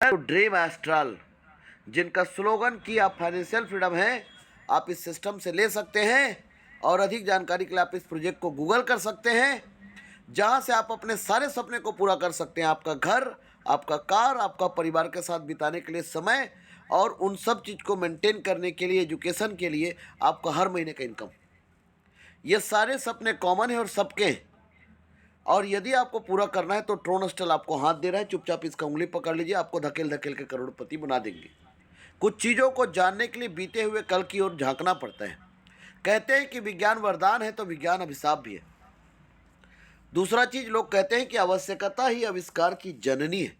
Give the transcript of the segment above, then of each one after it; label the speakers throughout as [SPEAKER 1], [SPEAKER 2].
[SPEAKER 1] Dream astral, जिनका slogan कि आप फाइनेंशियल फ्रीडम है, आप इस सिस्टम से ले सकते हैं। और अधिक जानकारी के लिए आप इस प्रोजेक्ट को गूगल कर सकते हैं, जहां से आप अपने सारे सपने को पूरा कर सकते हैं। आपका घर, आपका कार, आपका परिवार के साथ बिताने के लिए समय और उन सब चीज़ को मेंटेन करने के लिए, एजुकेशन के लिए आपका हर महीने का इनकम, ये सारे सपने कॉमन है और सबके हैं। और यदि आपको पूरा करना है तो ट्रोन स्टल आपको हाथ दे रहा है, चुपचाप इसका उंगली पकड़ लीजिए, आपको धकेल धकेल के करोड़पति बना देंगे। कुछ चीज़ों को जानने के लिए बीते हुए कल की ओर झांकना पड़ता है। कहते हैं कि विज्ञान वरदान है तो विज्ञान अभिशाप भी है। दूसरा चीज, लोग कहते हैं कि आवश्यकता ही आविष्कार की जननी है।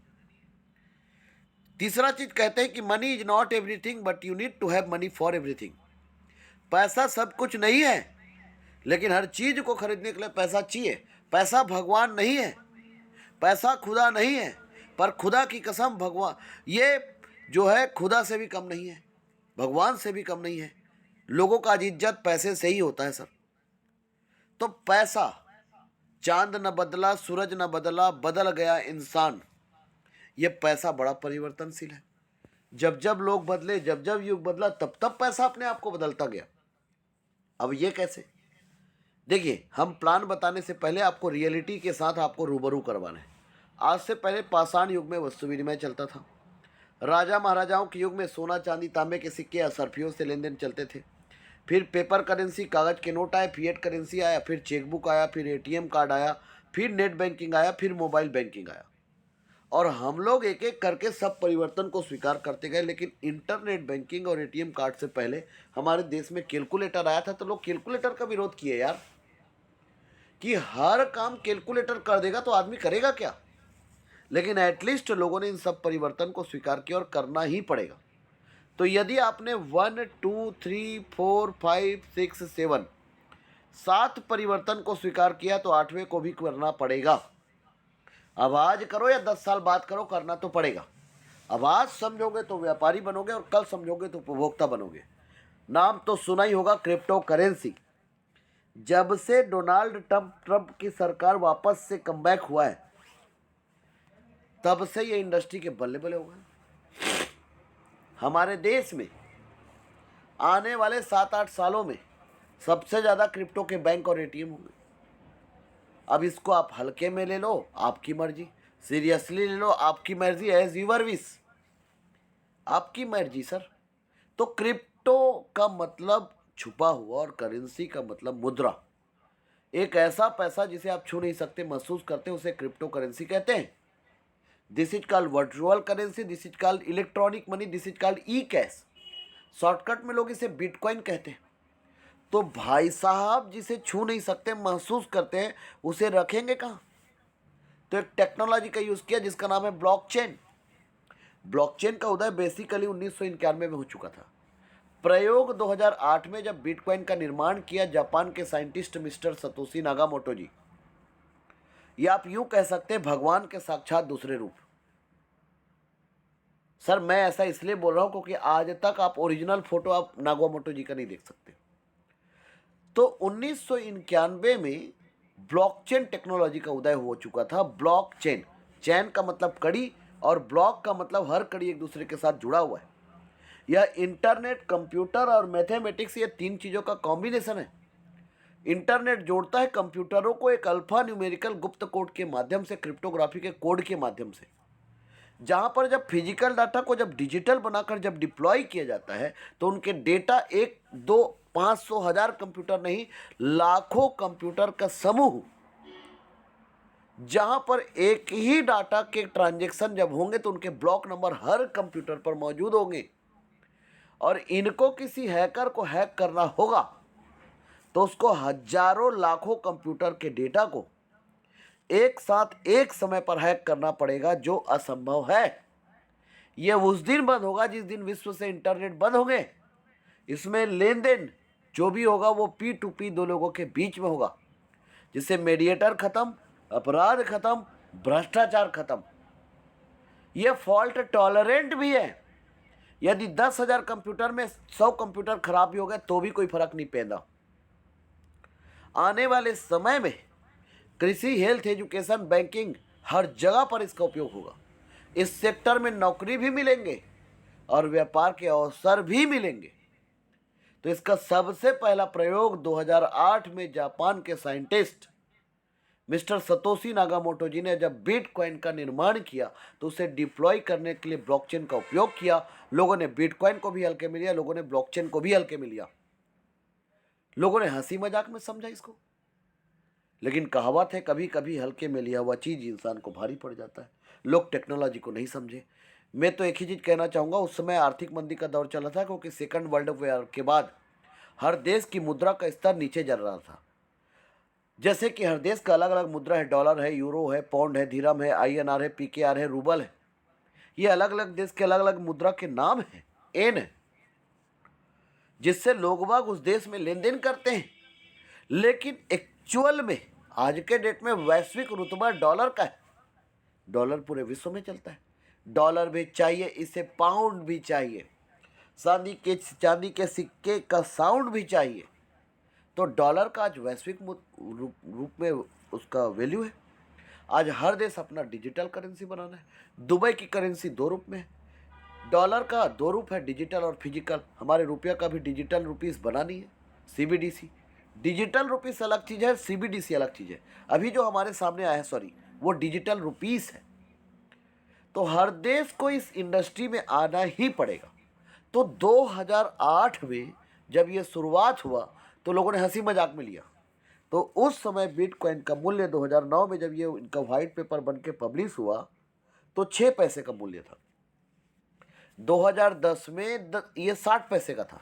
[SPEAKER 1] तीसरा चीज, कहते हैं कि money is not everything but you need to have money for everything. पैसा सब कुछ नहीं है, लेकिन हर चीज को खरीदने के लिए पैसा चाहिए। पैसा भगवान नहीं है, पैसा खुदा नहीं है, पर खुदा की कसम भगवान ये जो है खुदा से भी कम नहीं है, भगवान से भी कम नहीं है। लोगों का इज्जत पैसे से ही होता है सर। तो पैसा, चांद न बदला, सूरज न बदला, बदल गया इंसान। ये पैसा बड़ा परिवर्तनशील है। जब जब लोग बदले, जब जब युग बदला, तब तब पैसा अपने आप को बदलता गया। अब ये कैसे? देखिए, हम प्लान बताने से पहले आपको रियलिटी के साथ आपको रूबरू करवाना है। आज से पहले पाषाण युग में वस्तु विनिमय चलता था। राजा महाराजाओं के युग में सोना चांदी तांबे के सिक्के या सरफियों से लेन देन चलते थे। फिर पेपर करेंसी, कागज़ के नोट आए, फिएट करेंसी आया, फिर चेकबुक आया, फिर एटीएम कार्ड आया, फिर नेट बैंकिंग आया, फिर मोबाइल बैंकिंग आया। और हम लोग एक एक करके सब परिवर्तन को स्वीकार करते गए। लेकिन इंटरनेट बैंकिंग और एटीएम कार्ड से पहले हमारे देश में कैलकुलेटर आया था, तो लोग कैलकुलेटर का विरोध किए यार, कि हर काम कैलकुलेटर कर देगा तो आदमी करेगा क्या। लेकिन एटलीस्ट लोगों ने इन सब परिवर्तन को स्वीकार किया और करना ही पड़ेगा। तो यदि आपने 1 2 3 4 5 6 7 7 परिवर्तन को स्वीकार किया तो 8वें को भी करना पड़ेगा। अब आज करो या 10 साल बाद करो, करना तो पड़ेगा। अब आज समझोगे तो व्यापारी बनोगे और कल समझोगे तो उपभोक्ता बनोगे। नाम तो सुना ही होगा, क्रिप्टो करेंसी। जब से डोनाल्ड ट्रंप की सरकार वापस से कमबैक हुआ है, तब से ये इंडस्ट्री के बल्ले बल्ले हो गए। हमारे देश में आने वाले 7-8 सालों में सबसे ज़्यादा क्रिप्टो के बैंक और एटीएम होंगे। अब इसको आप हल्के में ले लो, आपकी मर्जी, सीरियसली ले लो, आपकी मर्जी, एज यूर विश, आपकी मर्जी सर। तो क्रिप्टो का मतलब छुपा हुआ और करेंसी का मतलब मुद्रा। एक ऐसा पैसा जिसे आप छू नहीं सकते, महसूस करते, उसे क्रिप्टो करेंसी कहते हैं। This is called virtual currency, this is called electronic money, this is called E cash. Shortcut में लोग इसे बिटकॉइन कहते हैं। तो भाई साहब, जिसे छू नहीं सकते, महसूस करते हैं, उसे रखेंगे कहाँ? तो एक टेक्नोलॉजी का यूज़ किया जिसका नाम है ब्लॉकचेन। ब्लॉकचेन का उदय बेसिकली 1991 में हो चुका था। प्रयोग 2008 में जब बिटकॉइन का निर्माण किया जापान के साइंटिस्ट मिस्टर सतोशी नागामोटो जी। या आप यूं कह सकते हैं भगवान के साक्षात दूसरे रूप। सर मैं ऐसा इसलिए बोल रहा हूं क्योंकि आज तक आप ओरिजिनल फोटो आप नागामोटो जी का नहीं देख सकते। तो 1991 में ब्लॉकचेन टेक्नोलॉजी का उदय हो चुका था। ब्लॉकचेन, चैन का मतलब कड़ी और ब्लॉक का मतलब हर कड़ी एक दूसरे के साथ जुड़ा हुआ है। यह इंटरनेट, कंप्यूटर और मैथमेटिक्स, ये 3 चीज़ों का कॉम्बिनेशन है। इंटरनेट जोड़ता है कंप्यूटरों को एक अल्फा न्यूमेरिकल गुप्त कोड के माध्यम से, क्रिप्टोग्राफी के कोड के माध्यम से, जहां पर जब फिजिकल डाटा को जब डिजिटल बनाकर जब डिप्लॉय किया जाता है तो उनके डेटा 1 2 500 1000 कंप्यूटर नहीं, लाखों कंप्यूटर का समूह, जहां पर एक ही डाटा के ट्रांजैक्शन जब होंगे तो उनके ब्लॉक नंबर हर कंप्यूटर पर मौजूद होंगे। और इनको किसी हैकर को हैक करना होगा तो उसको हजारों लाखों कंप्यूटर के डेटा को एक साथ एक समय पर हैक करना पड़ेगा, जो असंभव है। यह उस दिन बंद होगा जिस दिन विश्व से इंटरनेट बंद होंगे। इसमें लेन देन जो भी होगा वो P2P, 2 लोगों के बीच में होगा, जिससे मीडिएटर खत्म, अपराध खत्म, भ्रष्टाचार खत्म। यह फॉल्ट टॉलरेंट भी है। यदि 10,000 कंप्यूटर में 100 कंप्यूटर खराब भी हो गए तो भी कोई फर्क नहीं पैदा। आने वाले समय में कृषि, हेल्थ, एजुकेशन, बैंकिंग, हर जगह पर इसका उपयोग होगा। इस सेक्टर में नौकरी भी मिलेंगे और व्यापार के अवसर भी मिलेंगे। तो इसका सबसे पहला प्रयोग 2008 में जापान के साइंटिस्ट मिस्टर सतोशी नागामोटो जी ने जब बिटकॉइन का निर्माण किया तो उसे डिप्लॉय करने के लिए ब्लॉकचेन का उपयोग किया। लोगों ने बिटकॉइन को भी हल्के में लिया, लोगों ने ब्लॉकचेन को भी हल्के में लिया, लोगों ने हंसी मजाक में समझा इसको। लेकिन कहावत है, कभी कभी हल्के में लिया हुआ चीज इंसान को भारी पड़ जाता है। लोग टेक्नोलॉजी को नहीं समझे। मैं तो एक ही चीज कहना चाहूँगा, उस समय आर्थिक मंदी का दौर चला था क्योंकि सेकंड वर्ल्ड वॉर के बाद हर देश की मुद्रा का स्तर नीचे जा रहा था। जैसे कि हर देश का अलग अलग मुद्रा है, डॉलर है, यूरो है, पाउंड है, धीरम है, INR है, PKR है, रूबल है। ये अलग अलग देश के अलग अलग मुद्रा के नाम हैं, एन है, जिससे लोग बाग उस देश में लेन देन करते हैं। लेकिन एक्चुअल में आज के डेट में वैश्विक रुतबा डॉलर का है। डॉलर पूरे विश्व में चलता है। डॉलर भी चाहिए, इसे पाउंड भी चाहिए, चांदी के सिक्के का साउंड भी चाहिए। तो डॉलर का आज वैश्विक रूप में उसका वैल्यू है। आज हर देश अपना डिजिटल करेंसी बनाना है। दुबई की करेंसी 2 रूप में है। डॉलर का 2 रूप है, डिजिटल और फिजिकल। हमारे रुपया का भी डिजिटल रुपीस बनानी है, CBDC। डिजिटल रुपीस अलग चीज़ है, CBDC अलग चीज़ है। अभी जो हमारे सामने आया है वो डिजिटल रुपीस है। तो हर देश को इस इंडस्ट्री में आना ही पड़ेगा। तो 2008 में जब ये शुरुआत हुआ तो लोगों ने हंसी मजाक में लिया। तो उस समय बिटकॉइन का मूल्य 2009 में जब ये इनका व्हाइट पेपर बन के पब्लिश हुआ तो 6 पैसे का मूल्य था। 2010 में ये 60 पैसे का था।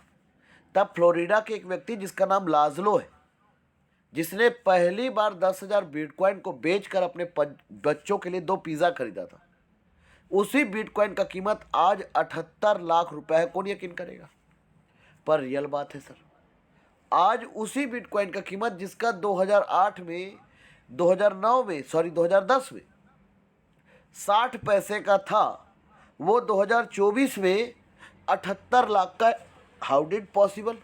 [SPEAKER 1] तब फ्लोरिडा के एक व्यक्ति जिसका नाम लाजलो है, जिसने पहली बार 10,000 बिटकॉइन को बेचकर अपने बच्चों के लिए 2 पिज़्ज़ा खरीदा था। उसी बिटकॉइन का कीमत आज 78 लाख रुपए है। कौन यकीन करेगा? पर रियल बात है सर। आज उसी बिटकॉइन का कीमत जिसका 2010 में 60 पैसे का था, वो 2024 में 78 लाख का। How did possible?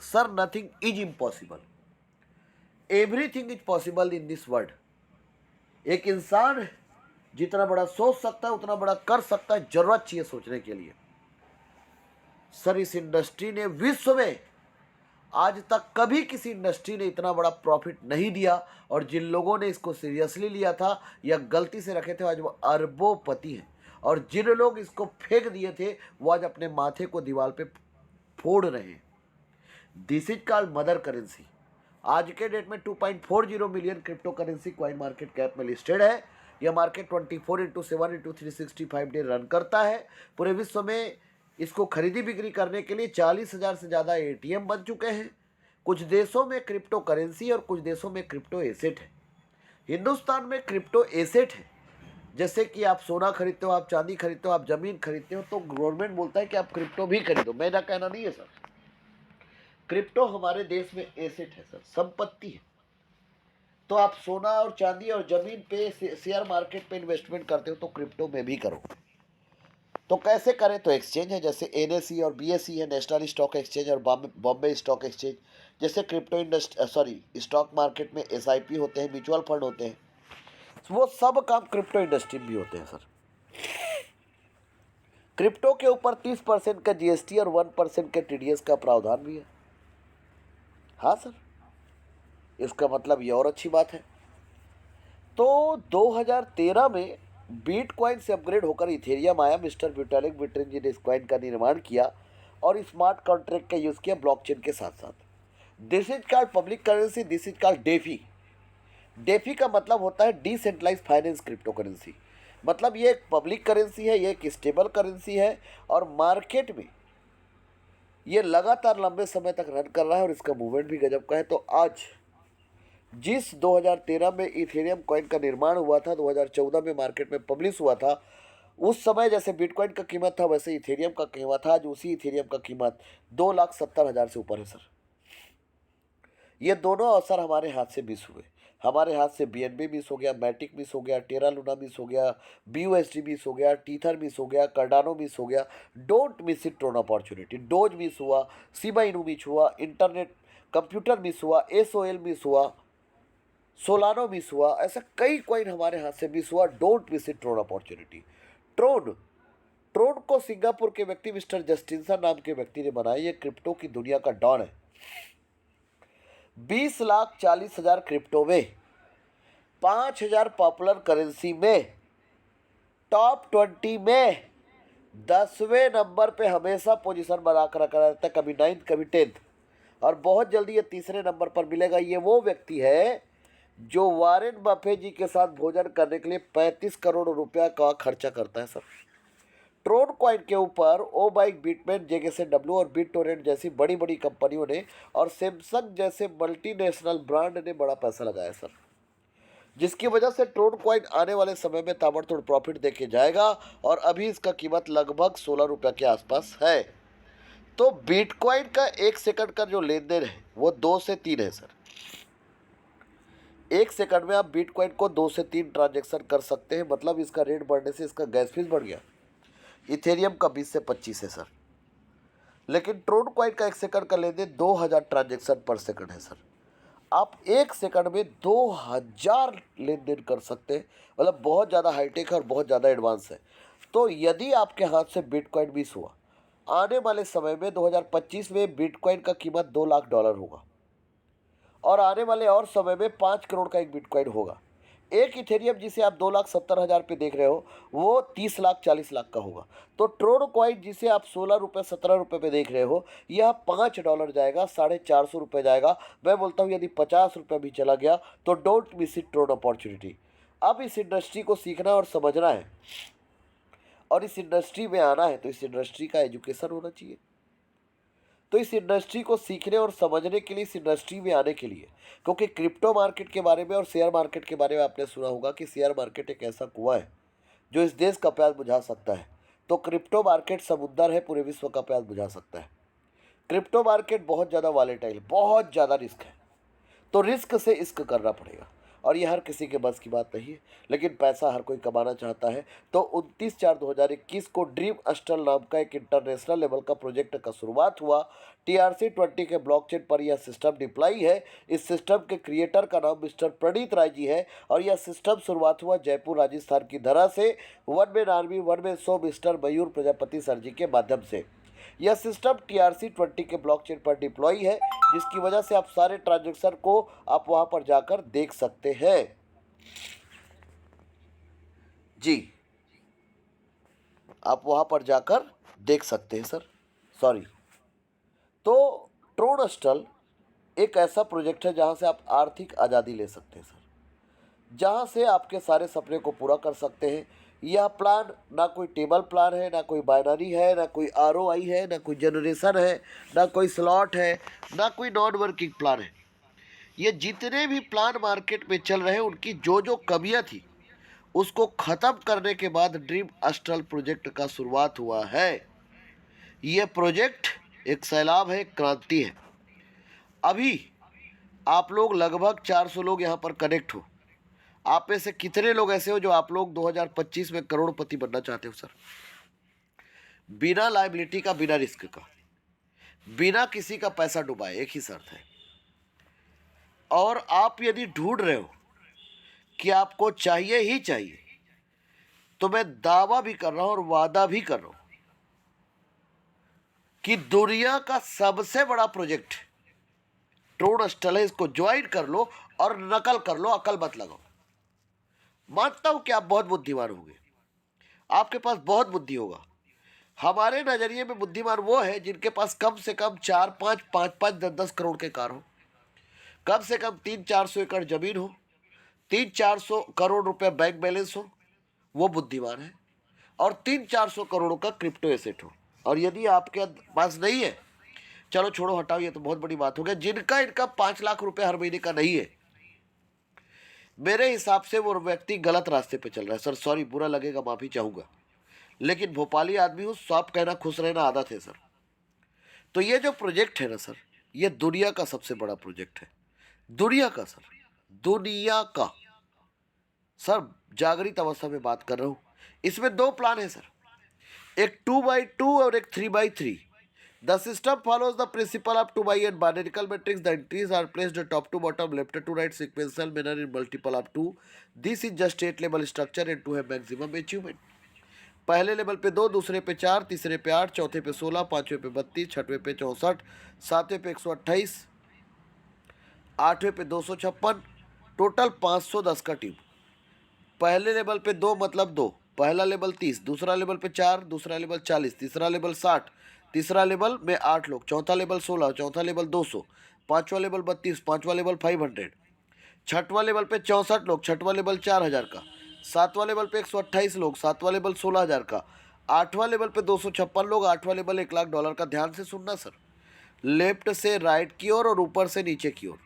[SPEAKER 1] Sir, nothing is impossible, everything is possible in this world. एक इंसान जितना बड़ा सोच सकता है उतना बड़ा कर सकता है, जरूरत चाहिए सोचने के लिए। सर, इस इंडस्ट्री ने विश्व में आज तक कभी किसी इंडस्ट्री ने इतना बड़ा प्रॉफिट नहीं दिया। और जिन लोगों ने इसको सीरियसली लिया था या गलती से रखे थे, आज वो अरबोपति हैं। और जिन लोग इसको फेंक दिए थे वो आज अपने माथे को दीवार पे फोड़ रहे हैं। This is called mother currency. आज के डेट में 2.40 million crypto currency coin market cap में लिस्टेड है। यह मार्केट 24/7/365 डे रन करता है। पूरे विश्व में इसको खरीदी बिक्री करने के लिए 40,000 से ज़्यादा ATM बन चुके हैं। कुछ देशों में क्रिप्टो करेंसी और कुछ देशों में क्रिप्टो एसेट है। हिंदुस्तान में क्रिप्टो एसेट है। जैसे कि आप सोना खरीदते हो, आप चांदी खरीदते हो, आप ज़मीन खरीदते हो, तो गवर्नमेंट बोलता है कि आप क्रिप्टो भी खरीदो। मेरा कहना नहीं है सर। क्रिप्टो हमारे देश में एसेट है सर, संपत्ति है। तो आप सोना और चांदी और ज़मीन पे, शेयर मार्केट पे इन्वेस्टमेंट करते हो तो क्रिप्टो में भी करो। तो कैसे करें? तो एक्सचेंज है, जैसे NSE और BSE है, नेशनल स्टॉक एक्सचेंज और बॉम्बे स्टॉक एक्सचेंज। जैसे स्टॉक मार्केट में SIP होते हैं, म्यूचुअल फंड होते हैं, वो सब काम क्रिप्टो इंडस्ट्री में भी होते हैं सर। क्रिप्टो के ऊपर 30% का GST और 1% के TDS का प्रावधान भी है। हाँ सर, इसका मतलब ये और अच्छी बात है। तो 2013 में बिटकॉइन से अपग्रेड होकर इथेरियम आया। मिस्टर विटालिक बुटेरिन जी ने इस कॉइन का निर्माण किया और स्मार्ट कॉन्ट्रैक्ट का यूज़ किया ब्लॉकचेन के साथ साथ। This is called public currency, this is called DeFi. DeFi का मतलब होता है डिसेंट्रलाइज फाइनेंस क्रिप्टो करेंसी। मतलब ये एक पब्लिक करेंसी है, ये एक स्टेबल करेंसी है और मार्केट में ये लगातार लंबे समय तक रन कर रहा है और इसका मूवमेंट भी गजब का है। तो आज जिस 2013 में इथेरियम कॉइन का निर्माण हुआ था, 2014 में मार्केट में पब्लिश हुआ था, उस समय जैसे बिटकॉइन का कीमत था वैसे इथेरियम का कीमत था। आज उसी इथेरियम का कीमत 2,70,000 से ऊपर है सर। ये दोनों अवसर हमारे हाथ से मिस हुए। हमारे हाथ से BNB मिस हो गया, मैटिक मिस हो गया, टेरा लूना मिस हो गया, BUSD मिस हो गया, टीथर मिस हो गया, कार्डानो मिस हो गया। Don't miss it on opportunity. Doge miss हुआ, शिबा इनू मिस हुआ, इंटरनेट कंप्यूटर मिस हुआ, SOL मिस हुआ, सोलानो मिस हुआ, ऐसा कई कॉइन हमारे हाथ से मिस हुआ। Don't miss it Tron opportunity. Tron Tron को सिंगापुर के व्यक्ति मिस्टर जस्टिनसन नाम के व्यक्ति ने बनाया। ये क्रिप्टो की दुनिया का डॉन है। 20,40,000 क्रिप्टो में, 5,000 पॉपुलर करेंसी में, टॉप 20 में 10वें नंबर पे हमेशा पोजीशन बना कर रखा रहता है, कभी 9th कभी 10th, और बहुत जल्दी ये तीसरे नंबर पर मिलेगा। ये वो व्यक्ति है जो वारेन बफे जी के साथ भोजन करने के लिए 35 करोड़ रुपया का खर्चा करता है सर। ट्रोन कॉइन के ऊपर ओ बाइक, बिटमेन, जेकेएसडब्ल्यू और बिटटोरेंट जैसी बड़ी बड़ी कंपनियों ने और सैमसंग जैसे मल्टीनेशनल ब्रांड ने बड़ा पैसा लगाया सर, जिसकी वजह से ट्रोन कॉइन आने वाले समय में ताबड़तोड़ प्रॉफिट देके जाएगा और अभी इसका कीमत लगभग 16 रुपये के आसपास है। तो बिटकॉइन का 1 सेकंड का जो लेन देन है वो 2 से 3 है सर। 1 सेकंड में आप बिटकॉइन को 2 से 3 ट्रांजेक्शन कर सकते हैं, मतलब इसका रेट बढ़ने से इसका गैस फीस बढ़ गया। इथेरियम का 20 से 25 है सर, लेकिन ट्रोन कॉइन का 1 सेकंड का लेन देन 2000 ट्रांजेक्शन पर सेकंड है सर। आप 1 सेकंड में 2000 लेन देन कर सकते हैं, मतलब बहुत ज़्यादा हाईटेक है और बहुत ज़्यादा एडवांस है। तो यदि आपके हाथ से बिटकॉइन मिस हुआ, आने वाले समय में 2025 में बिटकॉइन का कीमत $2 लाख होगा और आने वाले और समय में 5 करोड़ का एक बिटकॉइन होगा। एक इथेरियम जिसे आप 2,70,000 पे देख रहे हो वो 30 लाख 40 लाख का होगा। तो ट्रोन कॉइन जिसे आप 16 रुपये 17 रुपये पे देख रहे हो, यह $5 जाएगा, 450 रुपये जाएगा। मैं बोलता हूँ यदि 50 रुपये भी चला गया तो don't miss it Tron opportunity. अब इस इंडस्ट्री को सीखना और समझना है और इस इंडस्ट्री में आना है, तो इस इंडस्ट्री का एजुकेशन होना चाहिए। तो इस इंडस्ट्री को सीखने और समझने के लिए, इस इंडस्ट्री में आने के लिए, क्योंकि क्रिप्टो मार्केट के बारे में और शेयर मार्केट के बारे में आपने सुना होगा कि शेयर मार्केट एक ऐसा कुआं है जो इस देश का प्यास बुझा सकता है, तो क्रिप्टो मार्केट समुद्र है, पूरे विश्व का प्यास बुझा सकता है। क्रिप्टो मार्केट बहुत ज़्यादा वॉलेटाइल, बहुत ज़्यादा रिस्क है, तो रिस्क से इश्क करना पड़ेगा और ये हर किसी के बस की बात नहीं है, लेकिन पैसा हर कोई कमाना चाहता है। तो 29/4/2021 को ड्रीम अस्टल नाम का एक इंटरनेशनल लेवल का प्रोजेक्ट का शुरुआत हुआ। TRC-20 के ब्लॉकचेन पर यह सिस्टम डिप्लॉय है। इस सिस्टम के क्रिएटर का नाम मिस्टर प्रणीत राय जी है और यह सिस्टम शुरुआत हुआ जयपुर राजस्थान की धरा से, one man army one man show mister Mayur Prajapati sir ji के माध्यम से। यह सिस्टम TRC-20 के ब्लॉकचेन पर डिप्लॉय है, जिसकी वजह से आप सारे ट्रांजैक्शन को आप वहां पर जाकर देख सकते हैं। जी, आप वहां पर जाकर देख सकते हैं सर, सॉरी। तो ट्रोन अस्टल एक ऐसा प्रोजेक्ट है जहां से आप आर्थिक आज़ादी ले सकते हैं सर, जहां से आपके सारे सपने को पूरा कर सकते हैं। यह प्लान ना कोई टेबल प्लान है, ना कोई बाइनरी है, ना कोई ROI है, ना कोई जनरेशन है, ना कोई स्लॉट है, ना कोई नॉन वर्किंग प्लान है। ये जितने भी प्लान मार्केट में चल रहे हैं उनकी जो जो कमियां थी उसको ख़त्म करने के बाद ड्रीम अस्टल प्रोजेक्ट का शुरुआत हुआ है। ये प्रोजेक्ट एक सैलाब है, एक क्रांति है। अभी आप लोग लगभग 400 लोग यहाँ पर कनेक्ट हो। आप में से कितने लोग ऐसे हो जो आप लोग 2025 में करोड़पति बनना चाहते हो सर? बिना लायबिलिटी का, बिना रिस्क का, बिना किसी का पैसा डुबाए, एक ही शर्त है। और आप यदि ढूंढ रहे हो कि आपको चाहिए ही चाहिए, तो मैं दावा भी कर रहा हूं और वादा भी कर रहा हूं कि दुनिया का सबसे बड़ा प्रोजेक्ट ट्रोन अस्टल है। इसको ज्वाइन कर लो और नकल कर लो, अकल मत लगाओ। मानता हूं कि आप बहुत बुद्धिमान होंगे, आपके पास बहुत बुद्धि होगा। हमारे नजरिए में बुद्धिमान वो है जिनके पास कम से कम 4-5, 5-5, 10-10 करोड़ के कार हो, कम से कम 300-400 एकड़ जमीन हो, 300-400 करोड़ रुपए बैंक बैलेंस हो, वो बुद्धिमान है। और 300-400 करोड़ों का क्रिप्टो एसेट हो। और यदि आपके पास नहीं है, चलो छोड़ो, हटाओ, ये तो बहुत बड़ी बात हो गया। जिनका इनका 5 लाख रुपए हर महीने का नहीं है, मेरे हिसाब से वो व्यक्ति गलत रास्ते पे चल रहा है सर। सॉरी, बुरा लगेगा, माफी चाहूंगा, लेकिन भोपाली आदमी हूँ, सब कहना खुश रहना आदत है सर। तो ये जो प्रोजेक्ट है ना सर, ये दुनिया का सबसे बड़ा प्रोजेक्ट है, दुनिया का सर, दुनिया का सर। जागृत अवस्था में बात कर रहा हूँ। इसमें 2 प्लान है सर, एक 2x2 और एक 3x3। The system follows the principle of 2 by n binary matrix. The entries are placed top to bottom, left to right, sequential manner in multiple of 2. This is just state level structure and to have maximum achievement. पहले level पे 2, दूसरे पे 4, तीसरे पे 8, चौथे पे 16, पांचवें पे 32, छठवें पे 64, सातवें पे 128, आठवें पे 256, टोटल 510 का टीम। पहले लेवल पे 2 मतलब 2, पहला लेवल 30, दूसरा लेवल पे 4, दूसरा लेवल 40, तीसरा लेवल 60, तीसरा लेवल में 8 लोग, चौथा लेवल 16, चौथा लेवल 200, पांचवा लेवल 32, पांचवा लेवल 500, छठवां लेवल पे 64 लोग, छठवां लेवल 4000 का, सातवां लेवल पे 128 लोग, सातवां लेवल 16000 का, आठवां लेवल पे 256 लोग, आठवां लेवल $1,00,000 का। ध्यान से सुनना सर, लेफ्ट से राइट की ओर और ऊपर से नीचे की ओर,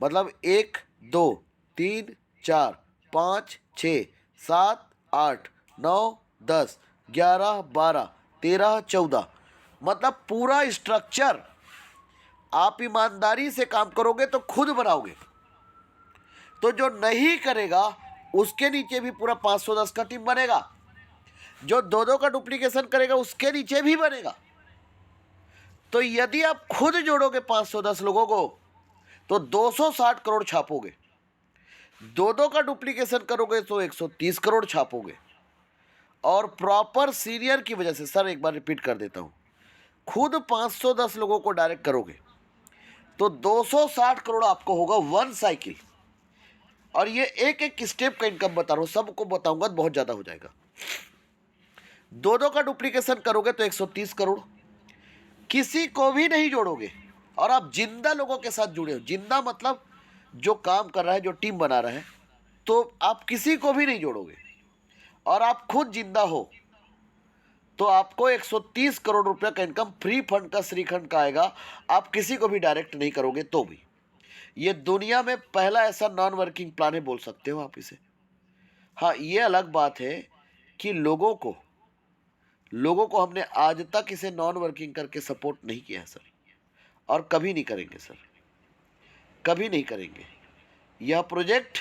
[SPEAKER 1] मतलब 1 2 3 4 5 6 7 8 9 10 11 12 13 14, मतलब पूरा स्ट्रक्चर आप ईमानदारी से काम करोगे तो खुद बनाओगे। तो जो नहीं करेगा उसके नीचे भी पूरा 510 का टीम बनेगा, जो 2-2 का डुप्लीकेशन करेगा उसके नीचे भी बनेगा। तो यदि आप खुद जोड़ोगे 510 लोगों को तो 260 करोड़ छापोगे, 2-2 का डुप्लीकेशन करोगे तो 130 करोड़ छापोगे। और प्रॉपर सीनियर की वजह से, सर एक बार रिपीट कर देता हूं, खुद 510 लोगों को डायरेक्ट करोगे तो 260 करोड़ आपको होगा वन साइकिल। और ये एक एक स्टेप का इनकम बता रहा हूं, सबको बताऊंगा तो बहुत ज़्यादा हो जाएगा। 2-2 का डुप्लीकेशन करोगे तो 130 करोड़, किसी को भी नहीं जोड़ोगे और आप जिंदा लोगों के साथ जुड़े हो। जिंदा मतलब जो काम कर रहा है, जो टीम बना रहा है, तो आप किसी को भी नहीं जोड़ोगे और आप खुद जिंदा हो तो आपको 130 करोड़ रुपए का इनकम फ्री फंड का, श्रीखंड का आएगा। आप किसी को भी डायरेक्ट नहीं करोगे तो भी। ये दुनिया में पहला ऐसा नॉन वर्किंग प्लान है, बोल सकते हो आप इसे। हाँ, ये अलग बात है कि लोगों को हमने आज तक इसे नॉन वर्किंग करके सपोर्ट नहीं किया है सर, और कभी नहीं करेंगे सर, कभी नहीं करेंगे। यह प्रोजेक्ट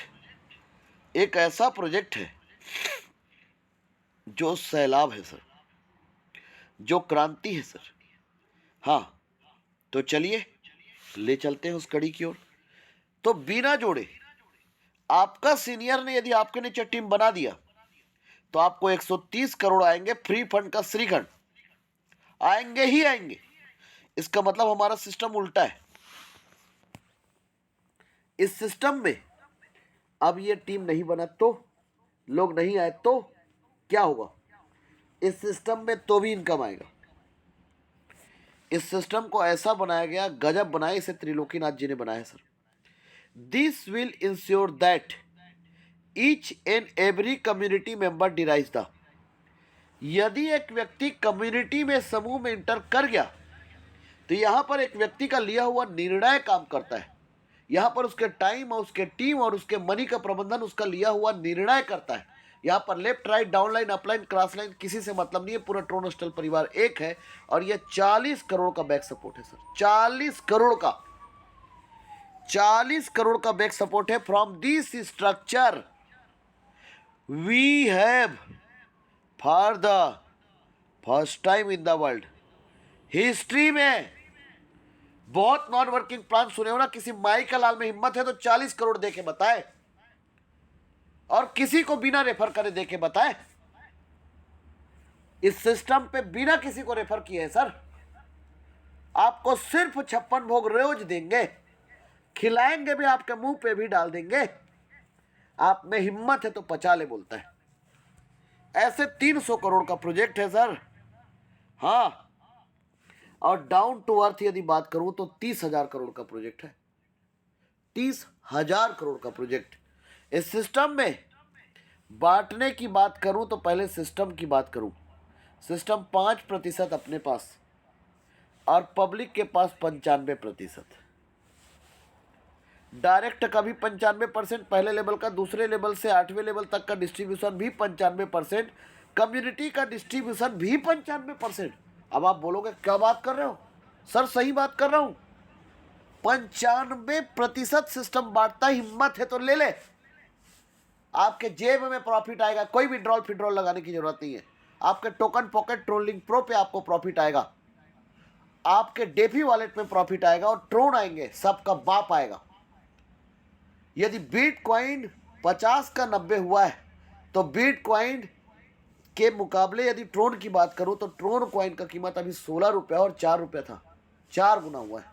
[SPEAKER 1] एक ऐसा प्रोजेक्ट है जो सैलाब है सर, जो क्रांति है सर। हाँ, तो चलिए ले चलते हैं उस कड़ी की ओर। तो बिना जोड़े आपका सीनियर ने यदि आपके नीचे टीम बना दिया तो आपको 130 करोड़ आएंगे फ्री फंड का, श्रीखंड आएंगे ही आएंगे। इसका मतलब हमारा सिस्टम उल्टा है। इस सिस्टम में अब ये टीम नहीं बना तो, लोग नहीं आए तो क्या होगा? इस सिस्टम में तो भी इनकम आएगा। इस सिस्टम को ऐसा बनाया गया, गजब बनाया, इसे त्रिलोकीनाथ जी ने बनाया sir. This will ensure that each and every community member derives the, यदि एक व्यक्ति कम्युनिटी में, समूह में इंटर कर गया तो यहां पर एक व्यक्ति का लिया हुआ निर्णय काम करता है। यहां पर उसके टाइम और उसके टीम और उसके मनी का प्रबंधन उसका लिया हुआ निर्णय करता है। यहां पर left right downline upline cross line किसी से मतलब नहीं है, पूरा ट्रोनोस्टल परिवार एक है। और यह 40 करोड़ का बैक सपोर्ट है सर, 40 करोड़ का, 40 करोड़ का बैक सपोर्ट है। From this structure we have for the first time in the world history में, बहुत नॉन वर्किंग प्लान सुने हो ना, किसी माई का लाल में हिम्मत है तो 40 करोड़ देके बताए, और किसी को बिना रेफर करे देके बताए। इस सिस्टम पे बिना किसी को रेफर किए है सर। आपको सिर्फ 56 भोग रोज देंगे, खिलाएंगे भी, आपके मुंह पे भी डाल देंगे। आप में हिम्मत है तो पचा ले, बोलता है। ऐसे 300 करोड़ का प्रोजेक्ट है सर। हाँ, और डाउन टू अर्थ यदि बात करूं तो 30,000 करोड़ का प्रोजेक्ट है, 30,000 करोड़ का प्रोजेक्ट। इस सिस्टम में बांटने की बात करूं तो पहले सिस्टम की बात करूं। सिस्टम 5% अपने पास और पब्लिक के पास 95%। डायरेक्ट का भी 95% पहले लेवल का, दूसरे लेवल से 8वें लेवल तक का डिस्ट्रीब्यूशन भी 95%, कम्युनिटी का डिस्ट्रीब्यूशन भी 95%। अब आप बोलोगे क्या बात कर रहे हो सर? सही बात कर रहा हूं, 95% सिस्टम बांटता। हिम्मत है तो ले ले, आपके जेब में प्रॉफिट आएगा। कोई विड्रॉल फिड्रॉल लगाने की जरूरत नहीं है। आपके टोकन पॉकेट ट्रोलिंग प्रो पे आपको प्रॉफिट आएगा। आपके डेफी वॉलेट में प्रॉफिट आएगा और ट्रोन आएंगे, सबका बाप आएगा। यदि बिटकॉइन 50 का 90 हुआ है तो बिटकॉइन के मुकाबले यदि ट्रोन की बात करूं तो ट्रोन कॉइन का कीमत अभी 16 रुपया और 4 रुपया था, 4 गुना हुआ है।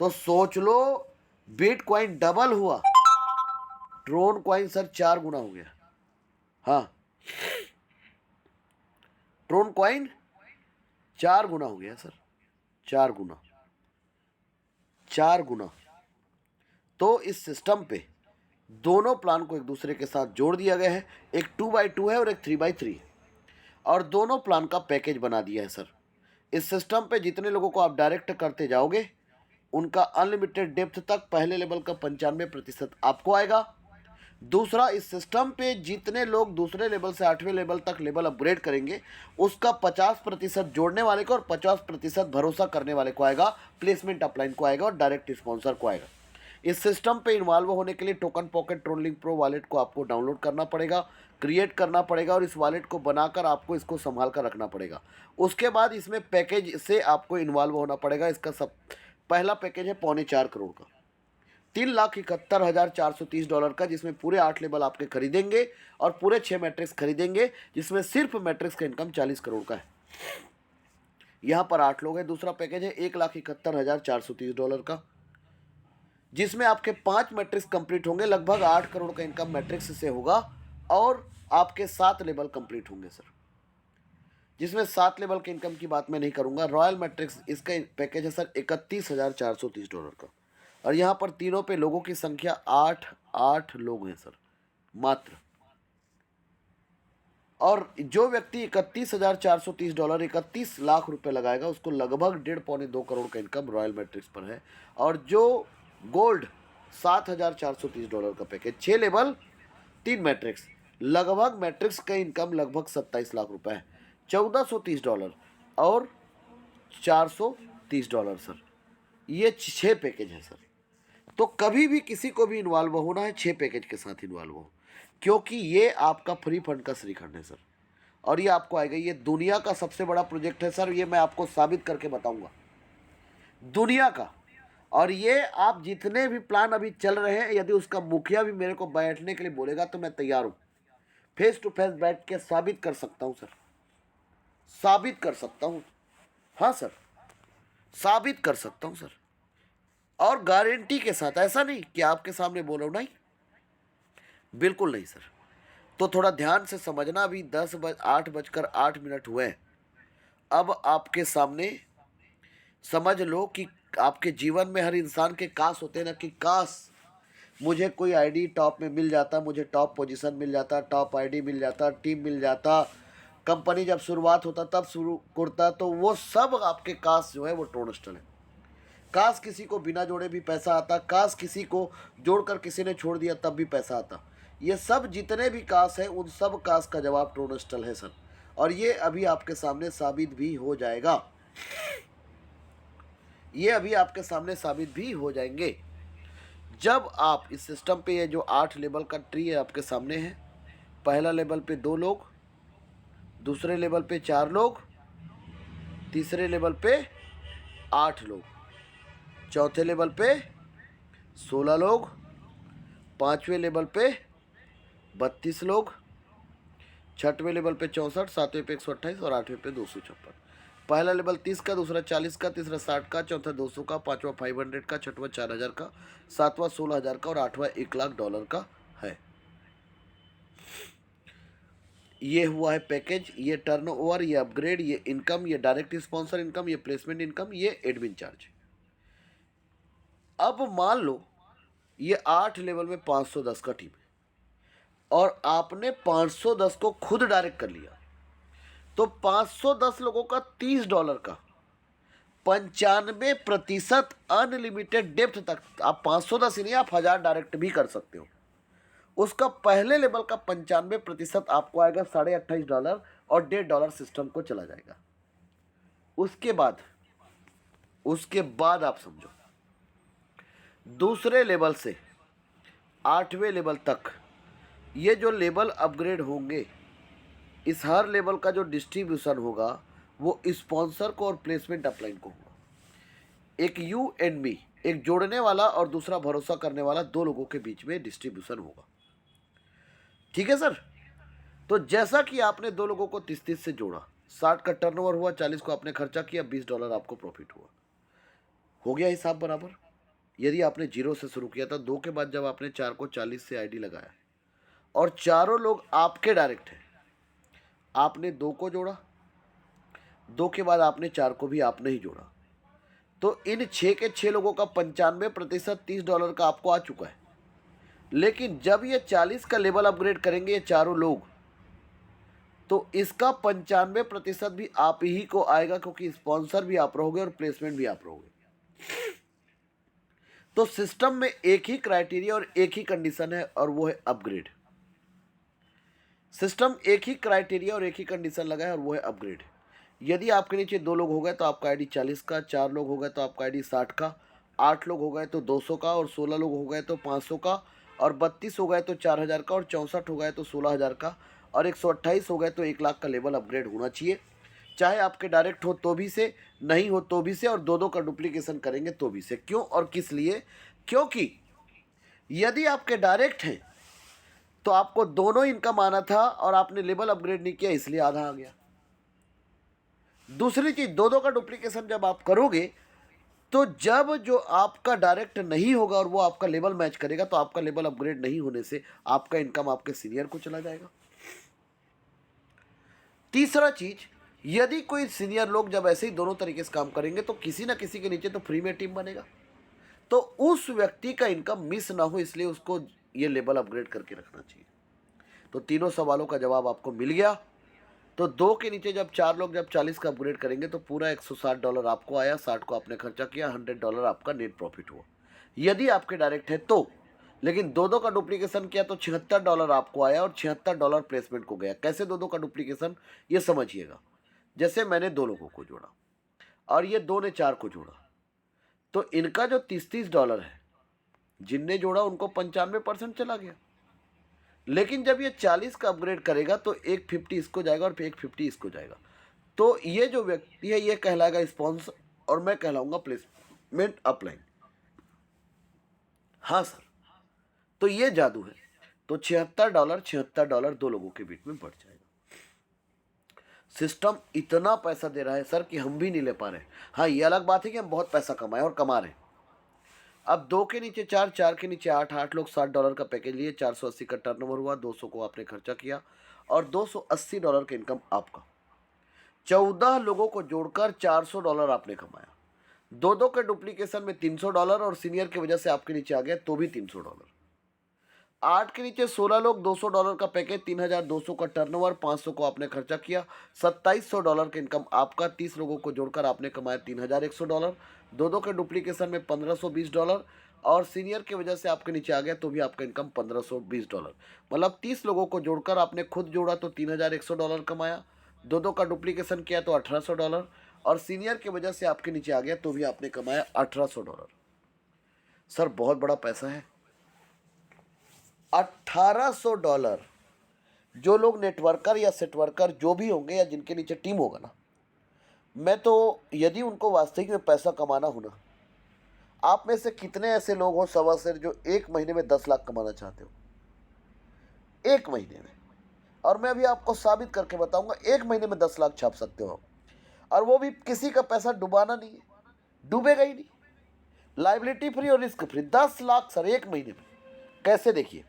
[SPEAKER 1] तो सोच लो, बिटकॉइन डबल हुआ, ट्रोन कॉइन सर 4 गुना हो गया। हाँ, ट्रोन कॉइन 4 गुना हो गया सर, 4 गुना, 4 गुना। तो इस सिस्टम पे दोनों प्लान को एक दूसरे के साथ जोड़ दिया गया है। एक 2x2 है और एक 3x3 है, और दोनों प्लान का पैकेज बना दिया है सर। इस सिस्टम पे जितने लोगों को आप डायरेक्ट करते जाओगे उनका अनलिमिटेड डेप्थ तक पहले लेवल का 95% आपको आएगा। दूसरा, इस सिस्टम पे जितने लोग दूसरे लेवल से 8वें लेवल तक लेवल अपग्रेड करेंगे उसका 50% जोड़ने वाले को और 50% भरोसा करने वाले को आएगा, प्लेसमेंट अपलाइन को आएगा और डायरेक्ट स्पॉन्सर को आएगा। इस सिस्टम पे इन्वॉल्व होने के लिए token pocket TronLink pro wallet को आपको डाउनलोड करना पड़ेगा, क्रिएट करना पड़ेगा और इस वॉलेट को बनाकर आपको इसको संभाल कर रखना पड़ेगा। उसके बाद इसमें पैकेज से आपको इन्वॉल्व होना पड़ेगा। इसका सब पहला पैकेज है $4.25 करोड़ का, $3,71,430 का, जिसमें पूरे 8 लेवल आपके खरीदेंगे और पूरे 6 मैट्रिक्स खरीदेंगे, जिसमें सिर्फ मैट्रिक्स का इनकम 40 करोड़ का है। यहाँ पर 8 लोग हैं। दूसरा पैकेज है $1,71,430 का, जिसमें आपके 5 मैट्रिक्स कंप्लीट होंगे, लगभग 8 करोड़ का इनकम मैट्रिक्स से होगा और आपके 7 लेवल कंप्लीट होंगे सर, जिसमें 7 लेवल के इनकम की बात मैं नहीं करूंगा। रॉयल मैट्रिक्स इसका पैकेज है सर $31,430 का, और यहाँ पर तीनों पे लोगों की संख्या 8 लोग हैं सर मात्र। और जो व्यक्ति $31,430 31 लाख रुपए लगाएगा उसको लगभग 1.5-2 करोड़ का इनकम रॉयल मैट्रिक्स पर है। और जो गोल्ड $7,430 का पैकेज, 6 लेवल 3 मैट्रिक्स, लगभग मैट्रिक्स का इनकम लगभग 27 लाख रुपए है, $1,430 और $430 सर। ये 6 पैकेज है सर। तो कभी भी किसी को भी इन्वॉल्व होना है 6 पैकेज के साथ इन्वॉल्व हो, क्योंकि ये आपका फ्री फंड का श्रीखंड है सर, और ये आपको आएगा। ये दुनिया का सबसे बड़ा प्रोजेक्ट है सर, ये मैं आपको साबित करके बताऊंगा, दुनिया का। और ये आप जितने भी प्लान अभी चल रहे हैं, यदि उसका मुखिया भी मेरे को बैठने के लिए बोलेगा तो मैं तैयार हूँ, फेस टू फेस बैठ के साबित कर सकता हूँ सर, साबित कर सकता हूँ। हाँ सर, साबित कर सकता हूँ सर, और गारंटी के साथ। ऐसा नहीं कि आपके सामने बोल रहा हूँ, नहीं, बिल्कुल नहीं सर। तो थोड़ा ध्यान से समझना, अभी 8:08 हुए हैं। अब आपके सामने समझ लो कि आपके जीवन में हर इंसान के काश होते हैं ना, कि काश मुझे कोई आईडी टॉप में मिल जाता, मुझे टॉप पोजीशन मिल जाता, टॉप आईडी मिल जाता, टीम मिल जाता, कंपनी जब शुरुआत होता तब शुरू करता। तो वो सब आपके काश जो है वो ट्रोनस्टल है। काश किसी को बिना जोड़े भी पैसा आता, काश किसी को जोड़कर किसी ने छोड़ दिया तब भी पैसा आता। ये सब जितने भी काश हैं उन सब काश का जवाब ट्रोनस्टल है सर, और ये अभी आपके सामने साबित भी हो जाएगा। ये अभी आपके सामने साबित भी हो जाएंगे जब आप इस सिस्टम पे, ये जो 8 लेवल का ट्री है आपके सामने है। पहला लेवल पे 2 लोग, दूसरे लेवल पे 4 लोग, तीसरे लेवल पे 8 लोग, चौथे लेवल पे 16 लोग, 5वें लेवल पे 32 लोग, 6वें लेवल पे 64, 7वें पे 128 और 8वें पे 256। पहला लेवल 30 का, दूसरा 40 का, तीसरा 60 का, चौथा 200 का, पांचवा 500 का, छठवां 4000 का, सातवां 16000 का और 8वां $1,00,000 का है। ये हुआ है पैकेज, ये टर्नओवर, ये अपग्रेड, ये इनकम, ये डायरेक्ट स्पॉन्सर इनकम, ये प्लेसमेंट इनकम, ये एडमिन चार्ज। अब मान लो ये 8 लेवल में 510 का टीम है और आपने 510 को खुद डायरेक्ट कर लिया, तो 510 लोगों का $30 का 95% अनलिमिटेड डेप्थ तक, आप 510 ही नहीं, आप 1000 डायरेक्ट भी कर सकते हो। उसका पहले लेवल का 95% आपको आएगा $28.5 और $1.5 सिस्टम को चला जाएगा। उसके बाद आप समझो, दूसरे लेवल से 8वें लेवल तक ये जो लेवल अपग्रेड होंगे, इस हर लेवल का जो डिस्ट्रीब्यूशन होगा वो स्पॉन्सर को और प्लेसमेंट अपलाइन को हुआ। एक यू एंड मी, एक जोड़ने वाला और दूसरा भरोसा करने वाला, दो लोगों के बीच में डिस्ट्रीब्यूशन होगा। ठीक है सर। तो जैसा कि आपने दो लोगों को 30-30 से जोड़ा, 60 का टर्नओवर हुआ, 40 को आपने खर्चा किया, $20 आपको प्रॉफिट हुआ। हो गया हिसाब बराबर। यदि आपने 0 से शुरू किया था, 2 के बाद जब आपने 4 को 40 से आईडी लगाया और चारों लोग आपके डायरेक्ट हैं, आपने 2 को जोड़ा, 2 के बाद आपने 4 को भी आपने ही जोड़ा, तो इन 6 के 6 लोगों का 95% $30 का आपको आ चुका है। लेकिन जब ये 40 का लेवल अपग्रेड करेंगे ये चारों लोग, तो इसका 95% भी आप ही को आएगा, क्योंकि स्पॉन्सर भी आप रहोगे और प्लेसमेंट भी आप रहोगे। तो सिस्टम में एक ही क्राइटेरिया और एक ही कंडीशन है, और वो है अपग्रेड। सिस्टम एक ही क्राइटेरिया और एक ही कंडीशन लगा है, और वो है अपग्रेड। यदि आपके नीचे 2 लोग हो गए तो आपका आईडी 40 का, 4 लोग हो गए तो आपका आईडी 60 का, 8 लोग हो गए तो 200 का, और 16 लोग हो गए तो 500 का, और 32 हो गए तो 4000 का, और 64 हो गए तो 16000 का, और 128 हो गए तो 1 लाख का लेवल अपग्रेड होना चाहिए। चाहे आपके डायरेक्ट हो तो भी से, नहीं हो तो भी से, और 2-2 का डुप्लीकेशन करेंगे तो भी से। क्यों और किस लिए? क्योंकि यदि आपके डायरेक्ट हैं तो आपको दोनों इनकम आना था, और आपने लेवल अपग्रेड नहीं किया, इसलिए आधा आ गया। दूसरी चीज, 2-2 का डुप्लीकेशन जब आप करोगे, तो जब जो आपका डायरेक्ट नहीं होगा और वो आपका लेवल मैच करेगा, तो आपका लेवल अपग्रेड नहीं होने से आपका इनकम आपके सीनियर को चला जाएगा। तीसरा चीज, यदि कोई सीनियर लोग जब ऐसे ही दोनों तरीके से काम करेंगे, तो किसी ना किसी के नीचे तो फ्री में टीम बनेगा, तो उस व्यक्ति का इनकम मिस ना हो, इसलिए उसको ये लेवल अपग्रेड करके रखना चाहिए। तो तीनों सवालों का जवाब आपको मिल गया। तो 2 के नीचे जब 4 लोग जब 40 का अपग्रेड करेंगे, तो पूरा $160 आपको आया, 60 को आपने खर्चा किया, $100 आपका नेट प्रॉफिट हुआ, यदि आपके डायरेक्ट है तो। लेकिन 2-2 का डुप्लीकेशन किया तो $76 आपको आया, और $76 प्लेसमेंट को गया। कैसे 2-2 का डुप्लीकेशन, ये समझिएगा। जैसे मैंने 2 लोगों को जोड़ा और ये 2 ने 4 को जोड़ा, तो इनका जो $30-30 है, जिनने जोड़ा उनको 95% चला गया। लेकिन जब ये 40 का अपग्रेड करेगा, तो एक 50 इसको जाएगा और फिर एक 50 इसको जाएगा। तो ये जो व्यक्ति है ये कहलाएगा स्पॉन्सर, और मैं कहलाऊंगा प्लेसमेंट अपलाइन। हाँ सर, तो ये जादू है। तो $76 दो लोगों के बीच में बढ़ जाएगा। सिस्टम इतना पैसा दे रहा है सर कि हम भी नहीं ले पा रहे। हाँ, ये अलग बात है कि हम बहुत पैसा कमाए और कमा रहे हैं। अब 2 के नीचे 4, 4 के नीचे 8, 8 लोग $60 का पैकेज लिए, 480 का टर्नओवर हुआ, 200 को आपने खर्चा किया, और $280 का इनकम आपका। 14 लोगों को जोड़कर $400 आपने कमाया। 2-2 के डुप्लीकेशन में $300, और सीनियर की वजह से आपके नीचे आ गया तो भी $300। 8 के नीचे 16 लोग, $200 का पैकेज, 3200 का टर्नओवर, 500 को आपने खर्चा किया, $2700 का इनकम आपका। 30 लोगों को जोड़कर आपने कमाया $3100। 2-2 के डुप्लीकेशन में $1520, और सीनियर की वजह से आपके नीचे आ गया तो भी आपका इनकम $1520। मतलब 30 लोगों को जोड़कर आपने खुद जोड़ा तो $3100 कमाया, 2-2 का डुप्लीकेशन किया तो $1800, और सीनियर की वजह से आपके नीचे आ गया तो भी आपने कमाया $1800। सर बहुत बड़ा पैसा है। $1800। जो लोग नेटवर्कर या सेटवर्कर जो भी होंगे, या जिनके नीचे टीम होगा ना, मैं तो, यदि उनको वास्तविक में पैसा कमाना हो ना, आप में से कितने ऐसे लोग हो सवासिर जो 1 महीने में 10 लाख कमाना चाहते हो? 1 महीने में। और मैं अभी आपको साबित करके बताऊंगा, 1 महीने में 10 लाख छाप सकते हो, और वो भी किसी का पैसा डुबाना नहीं है, डूबेगा ही नहीं, लाइबिलिटी फ्री और रिस्क फ्री। 10 लाख सर 1 महीने में। कैसे? देखिए,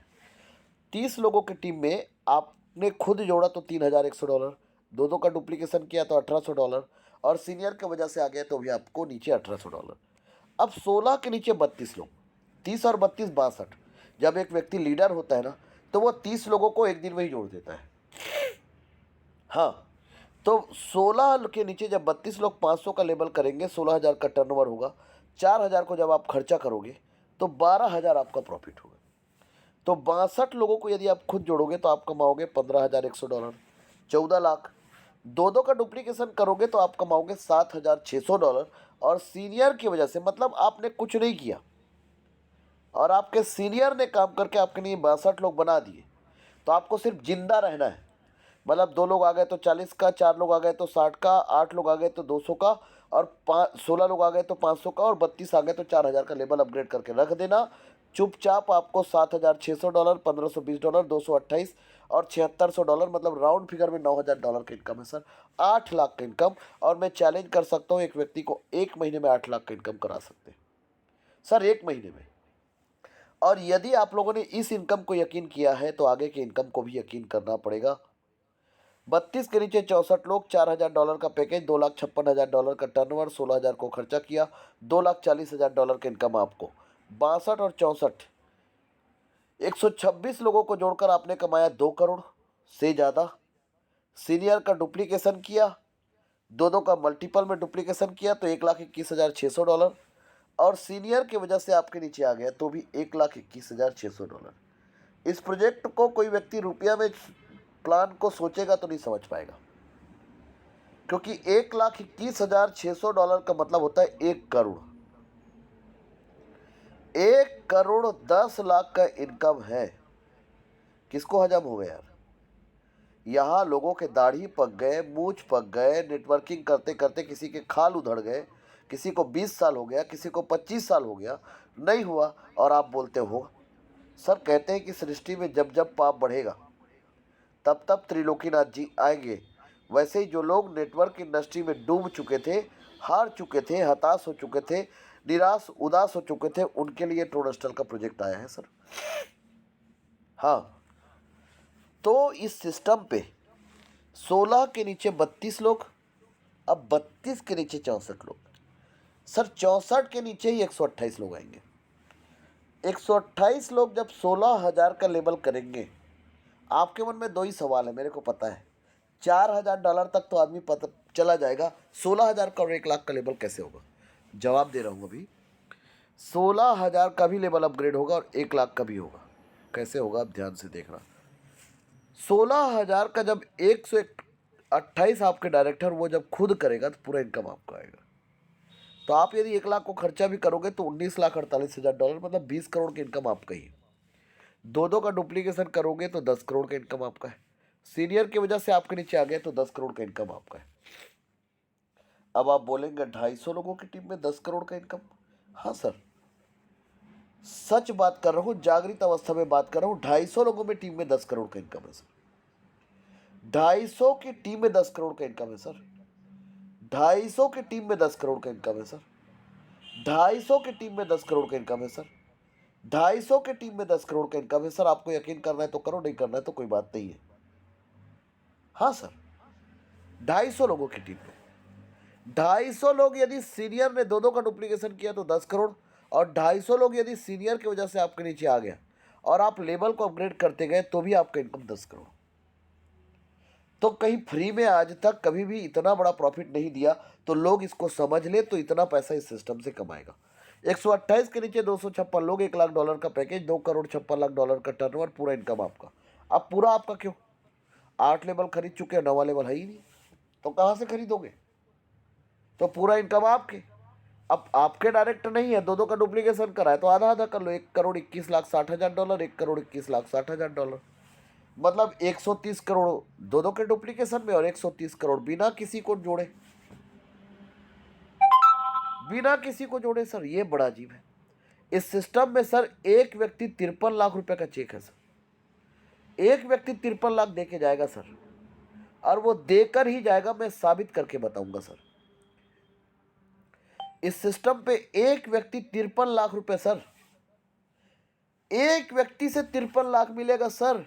[SPEAKER 1] 30 लोगों की टीम में आपने खुद जोड़ा तो $3100, 2-2 का डुप्लीकेशन किया तो $1800, और सीनियर की वजह से आ गया तो भी आपको नीचे $1800। अब 16 के नीचे 32 लोग, 30 और 32 62। जब एक व्यक्ति लीडर होता है ना, तो वो 30 लोगों को एक दिन में ही जोड़ देता है। हाँ, तो 16 के नीचे जब 32 लोग 500 का लेवल करेंगे, 16000 का टर्नओवर होगा, 4000 को जब आप खर्चा करोगे तो 12000 आपका प्रॉफिट होगा। तो 62 लोगों को यदि आप खुद जोड़ोगे तो आप कमाओगे $15100, 14 लाख। 2-2 का डुप्लीकेशन करोगे तो आप कमाओगे $7600, और सीनियर की वजह से, मतलब आपने कुछ नहीं किया और आपके सीनियर ने काम करके आपके लिए 62 लोग बना दिए, तो आपको सिर्फ जिंदा रहना है। मतलब 2 लोग आ गए तो 40 का, 4 लोग आ गए तो 60 का, 8 लोग आ गए तो 200 का, और 16 लोग आ गए तो 500 का, और 32 आ गए तो 4000 का लेवल अपग्रेड करके रख देना। चुपचाप आपको $7600, $1520, 228 और $7600, मतलब राउंड फिगर में $9000 का इनकम है सर। 8 लाख का इनकम। और मैं चैलेंज कर सकता हूँ, एक व्यक्ति को 1 महीने में 8 लाख का इनकम करा सकते हैं सर, 1 महीने में। और यदि आप लोगों ने इस इनकम को यकीन किया है तो आगे के इनकम को भी यकीन करना पड़ेगा। 32 के नीचे 64 लोग, $4000 का पैकेज, $2,56,000 का टर्नओवर, 16,000 को खर्चा किया, $2,40,000 का इनकम आपको। 62 और 64, 126 लोगों को जोड़कर आपने कमाया 2 करोड़ से ज़्यादा। सीनियर का डुप्लीकेशन किया, दोनों का मल्टीपल में डुप्लीकेशन किया तो $1,21,600, और सीनियर की वजह से आपके नीचे आ गया तो भी $1,21,600। इस प्रोजेक्ट को कोई व्यक्ति रुपया में प्लान को सोचेगा तो नहीं समझ पाएगा, क्योंकि $1,21,600 का मतलब होता है 1 करोड़। 1 करोड़ 10 लाख का इनकम है। किसको हजम हो गया यार? यहाँ लोगों के दाढ़ी पक गए, मूछ पक गए, नेटवर्किंग करते करते किसी के खाल उधड़ गए, किसी को 20 साल हो गया, किसी को 25 साल हो गया, नहीं हुआ, और आप बोलते हो। सर कहते हैं कि सृष्टि में जब जब पाप बढ़ेगा तब तब त्रिलोकीनाथ जी आएंगे। वैसे ही जो लोग नेटवर्क इंडस्ट्री में डूब चुके थे, हार चुके थे, हताश हो चुके थे, निराश उदास हो चुके थे, उनके लिए ट्रोनस्टल का प्रोजेक्ट आया है सर। हाँ, तो इस सिस्टम पे 16 के नीचे 32 लोग, अब 32 के नीचे 64 लोग सर। 64 के नीचे ही 128 लोग आएंगे। 128 लोग जब 16,000 का लेवल करेंगे, आपके मन में 2 ही सवाल है, मेरे को पता है। $4,000 तक तो आदमी पता चला जाएगा, 16,000 का और 1 लाख का लेवल कैसे होगा? जवाब दे रहा हूँ अभी। 16,000 का भी लेवल अपग्रेड होगा और 1 लाख का भी होगा। कैसे होगा आप ध्यान से देखना। 16,000 का जब 128 आपके डायरेक्टर वो जब खुद करेगा तो पूरा इनकम आपको आएगा। तो आप यदि 1 लाख को खर्चा भी करोगे तो $19,48,000, मतलब 20 करोड़ की इनकम आपका ही है। 2 का डुप्लीकेशन करोगे तो 10 करोड़ का इनकम आपका है। सीनियर की वजह से आपके नीचे आ गए तो 10 करोड़ का इनकम आपका है। अब आप बोलेंगे 250 लोगों की टीम में 10 करोड़ का इनकम। हाँ सर, सच बात कर रहा हूँ, जागृत अवस्था में बात कर रहा हूँ। 250 लोगों में टीम में 10 करोड़ का इनकम है सर। 250 की टीम में 10 करोड़ का इनकम है सर। 250 की टीम में 10 करोड़ का इनकम है सर। 250 की टीम में 10 करोड़ का इनकम है सर। 250 की टीम में 10 करोड़ का इनकम है सर। आपको यकीन करना है तो करो, नहीं करना है तो कोई बात नहीं है। हाँ सर, 250 लोगों की टीम में 250 लोग यदि सीनियर ने 2 का डुप्लीकेशन किया तो 10 करोड़, और 250 लोग यदि सीनियर की वजह से आपके नीचे आ गया और आप लेवल को अपग्रेड करते गए तो भी आपका इनकम 10 करोड़। तो कहीं फ्री में आज तक कभी भी इतना बड़ा प्रॉफिट नहीं दिया, तो लोग इसको समझ ले तो इतना पैसा इस सिस्टम से कमाएगा। 128 के नीचे 256 लोग, $1 लाख का पैकेज, $2,56,00,000 का टर्नओवर, पूरा इनकम आपका। अब पूरा आपका क्यों? 8 लेवल खरीद चुके हैं, 9वां लेवल है ही नहीं, तो कहाँ से खरीदोगे? तो पूरा इनकम आपके। अब आपके डायरेक्ट नहीं है, 2 का डुप्लीकेशन करा है तो आधा आधा कर लो। $1,21,60,000, $1,21,60,000, मतलब 130 करोड़ 2 के डुप्लीकेशन में और 130 करोड़ बिना किसी को जोड़े, बिना किसी को जोड़े सर। ये बड़ा अजीब है इस सिस्टम में सर। एक व्यक्ति 53 लाख रुपए का चेक है सर। एक व्यक्ति 53 लाख देके जाएगा सर, और वो देकर ही जाएगा। मैं साबित करके बताऊंगा सर। इस सिस्टम पे एक व्यक्ति 53 लाख रुपए सर, एक व्यक्ति से 53 लाख मिलेगा सर।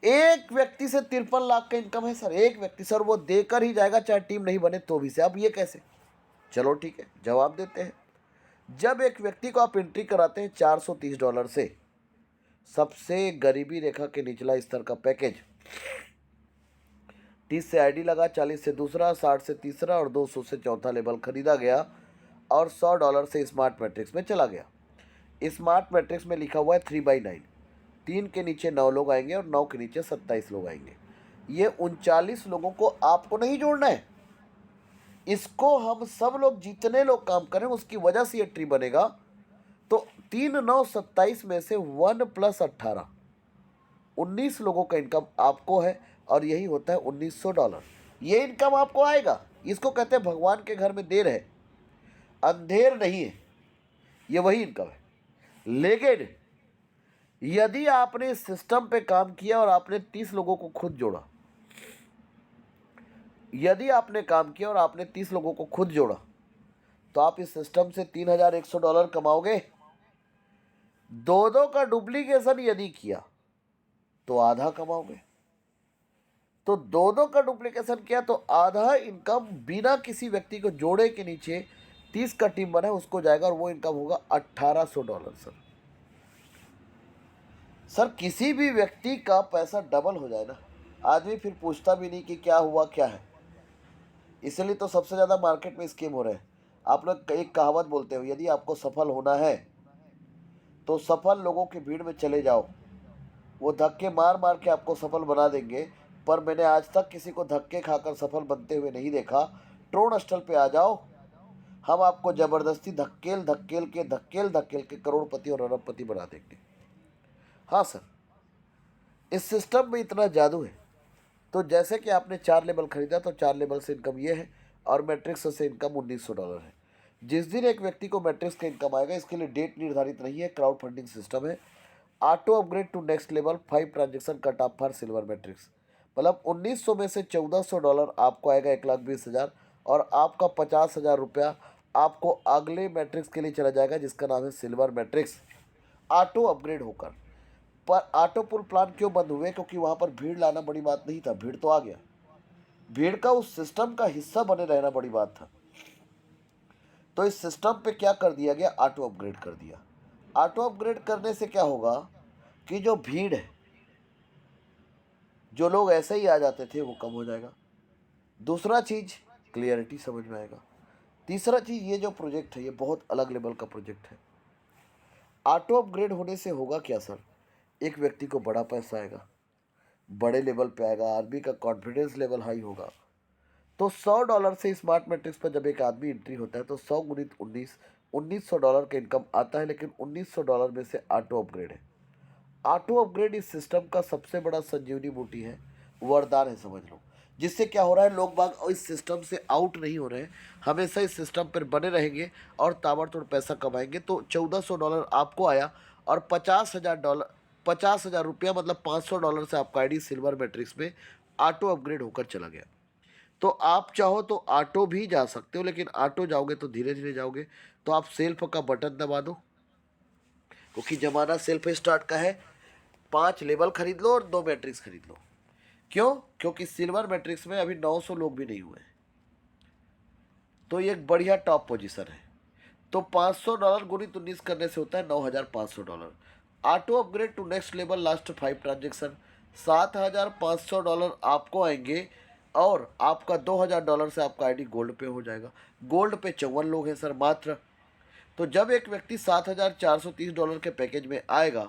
[SPEAKER 1] एक व्यक्ति से 53 लाख का इनकम है सर। एक व्यक्ति सर, वो देकर ही जाएगा चाहे टीम नहीं बने तो भी से। अब ये कैसे? चलो ठीक है, जवाब देते हैं। जब एक व्यक्ति को आप एंट्री कराते हैं $430 से, सबसे गरीबी रेखा के निचला स्तर का पैकेज, 30 से आईडी लगा, 40 से दूसरा, 60 से तीसरा और 200 से चौथा लेवल खरीदा गया, और $100 से स्मार्ट मैट्रिक्स में चला गया। स्मार्ट मैट्रिक्स में लिखा हुआ है 3/9। 3 के नीचे 9 लोग आएंगे और 9 के नीचे 27 लोग आएंगे। ये 39 लोगों को आपको नहीं जोड़ना है, इसको हम सब लोग जितने लोग काम करें उसकी वजह से ये ट्री बनेगा। तो 3 9 27 में से 1 + 18 19 लोगों का इनकम आपको है और यही होता है $1900। ये इनकम आपको आएगा। इसको कहते हैं भगवान के घर में देर है, अंधेर नहीं है, ये वही इनकम है। लेकिन यदि आपने इस सिस्टम पे काम किया और आपने 30 लोगों को खुद जोड़ा, यदि आपने काम किया और आपने 30 लोगों को खुद जोड़ा, तो आप इस सिस्टम से $3100 कमाओगे। दो का डुप्लीकेशन यदि किया तो आधा कमाओगे। तो दो का डुप्लीकेशन किया तो आधा इनकम बिना किसी व्यक्ति को जोड़े के नीचे 30 का टीम बना उसको जाएगा और वो इनकम होगा $1800। सर किसी भी व्यक्ति का पैसा डबल हो जाए ना, आदमी फिर पूछता भी नहीं कि क्या हुआ क्या है। इसलिए तो सबसे ज़्यादा मार्केट में स्कीम हो रहे हैं। आप लोग एक कहावत बोलते हो, यदि आपको सफल होना है तो सफल लोगों की भीड़ में चले जाओ, वो धक्के मार मार के आपको सफल बना देंगे। पर मैंने आज तक किसी को धक्के खाकर सफल बनते हुए नहीं देखा। ट्रोन स्थल पे आ जाओ, हम आपको जबरदस्ती धक्केल धक्केल के करोड़पति और अरबपति बना देंगे। हाँ सर, इस सिस्टम में इतना जादू है। तो जैसे कि आपने 4 लेवल खरीदा तो 4 लेवल से इनकम ये है और मैट्रिक्स से इनकम $1900 है। जिस दिन एक व्यक्ति को मैट्रिक्स का इनकम आएगा, इसके लिए डेट निर्धारित नहीं है, क्राउड फंडिंग सिस्टम है। Auto upgrade to next level 5 transaction cut off for silver matrix, मतलब 1900 में से $1400 आपको आएगा 1,20,000 और आपका $50,000 आपको अगले मैट्रिक्स के लिए चला जाएगा जिसका नाम है सिल्वर मैट्रिक्स, ऑटो अपग्रेड होकर। पर ऑटो पुल प्लान क्यों बंद हुए? क्योंकि वहाँ पर भीड़ लाना बड़ी बात नहीं था, भीड़ तो आ गया। भीड़ का उस सिस्टम का हिस्सा बने रहना बड़ी बात था। तो इस सिस्टम पे क्या कर दिया गया? ऑटो अपग्रेड कर दिया। ऑटो अपग्रेड करने से क्या होगा कि जो भीड़ है, जो लोग ऐसे ही आ जाते थे वो कम हो जाएगा। दूसरा चीज़ क्लियरिटी समझ में आएगा। तीसरा चीज़, ये जो प्रोजेक्ट है ये बहुत अलग लेवल का प्रोजेक्ट है। ऑटो अपग्रेड होने से होगा क्या सर? एक व्यक्ति को बड़ा पैसा आएगा, बड़े लेवल पे आएगा, आदमी का कॉन्फिडेंस लेवल हाई होगा। तो $100 से स्मार्ट मैट्रिक्स पर जब एक आदमी एंट्री होता है तो 100 गुणित 19, $1900 का इनकम आता है। लेकिन $1900 में से ऑटो अपग्रेड है। ऑटो अपग्रेड इस सिस्टम का सबसे बड़ा संजीवनी बूटी है, वरदान है समझ लो। जिससे क्या हो रहा है, लोग बाग इस सिस्टम से आउट नहीं हो रहे हैं, हमेशा इस सिस्टम पर बने रहेंगे और ताबड़तोड़ पैसा कमाएंगे। तो $1400 आपको आया और $50,000 मतलब $500 से आपका आईडी सिल्वर मैट्रिक्स में ऑटो अपग्रेड होकर चला गया। तो आप चाहो तो ऑटो भी जा सकते हो, लेकिन ऑटो जाओगे तो धीरे धीरे जाओगे। तो आप सेल्फ का बटन दबा दो, क्योंकि ज़माना सेल्फ स्टार्ट का है। 5 लेवल खरीद लो और 2 मैट्रिक्स खरीद लो। क्यों? क्योंकि सिल्वर मैट्रिक्स में अभी 900 लोग भी नहीं हुए, तो ये एक बढ़िया टॉप पोजीशन है। तो $500 गुणित 19 करने से होता है $9,500। Auto upgrade to next level last 5 transaction $7,500 आपको आएंगे और आपका $2,000 से आपका आईडी गोल्ड पे हो जाएगा। गोल्ड पे 54 लोग हैं सर मात्र। तो जब एक व्यक्ति $7,430 के पैकेज में आएगा